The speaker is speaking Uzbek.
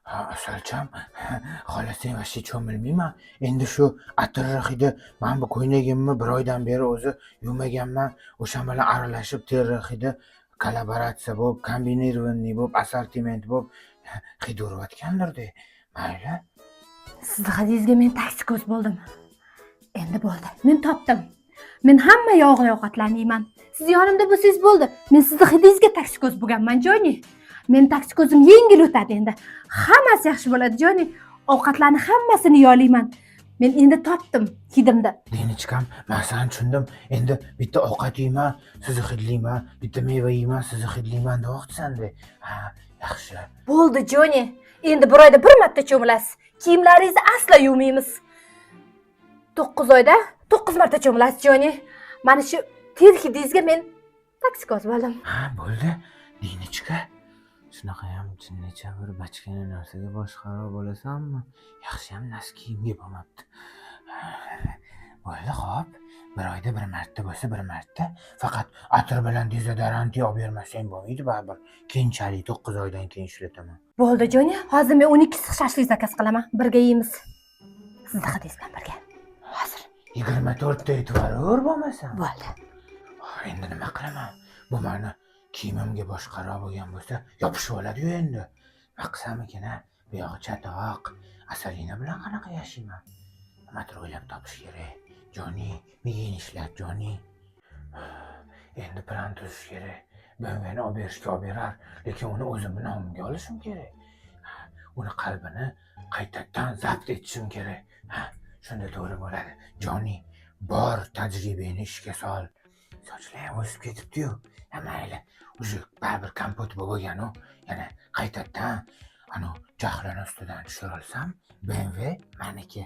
Asalcham, xola sen vashti cho'milmayman. Endi shu atirri hidi men bu ko'ylagimni bir oydan beri o'zi yuvmaganman. O'sha bilan aralashib terri hidi kollaboratsiya bo'lib, kombinirованный bo'lib, assortiment bo'lib hid urayotgandir-da. Mayli. Sizni hidingizga men toksikoz bo'ldim. Endi bo'ldi. Men topdim. Men hamma yog'li ovqatlarni yeyman. Siz yonimda bo'lsangiz bo'ldi. Men sizni hidingizga toksikoz bo'lganman, Joni. Men toksikozim yengil o'tadi endi. Hammasi yaxshi bo'ladi, Joni. Ovqatlarni hammasini yolayman. Men endi topdim hidimni. Dinichkam, men seni tushundim. Endi bitta ovqat yeyman, sizni hidlayman, bitta meva yeyman, sizni hidlayman demoqchisan-da. Ha, yaxshi. Bo'ldi, Joni. Endi bir oyda bir marta cho'milasiz. Kiyimlaringizni asla yuvmaymiz. 9 oyda 9 marta cho'milasiz, Joni. Mana shu ter hidingizga men toksikoz bo'ldim. Ha, bo'ldi. Dinichka. Shunaqa ham jinnicha bir bachkana narsaga boshqaro bo'lasanmi? Yaxshi ham nas kiyimga bo'lmabdi. Bo'ldi, xo'p. Bir oyda bir marta bo'lsa bir marta. Faqat atir bilan dezodoranti olib bermasang bo'lmaydi baribir. Keyinchalik 9 oydan keyin ishlataman. Bo'ldi, Joni. Hozir men 12 shashlik zakaz qilaman. Birga yeymiz. Sizni hidingiz bilan birga. Hozir 24 ta etvarur bo'lmasan. bo'ldi. Endi nima qilaman? Bu meni kiyimimga boshqaro bo'lgan bo'lsa, yopishib oladi-yu endi. Maqsamikin-a, bu yog'i chatoq. Asalina bilan qanaqa yashayman? Nimadir o'ylab topish kerak. Joni, miying ishlat, Joni. Endi plan tuzish kerak. BMWni olib berishga olib berar, lekin uni o'zimning nomimga olishim kerak. Uni qalbini qaytadan zabt etishim kerak. Shunda to'g'ri bo'ladi. Joni, bor tajribani ishga sol. Sochlar ham o'sib ketibdi-yu. Mayli, o'sha baribir kompot bo'lgan-u. Yana qaytadan anu jahlini ustidan tushira olsam, BMW meniki.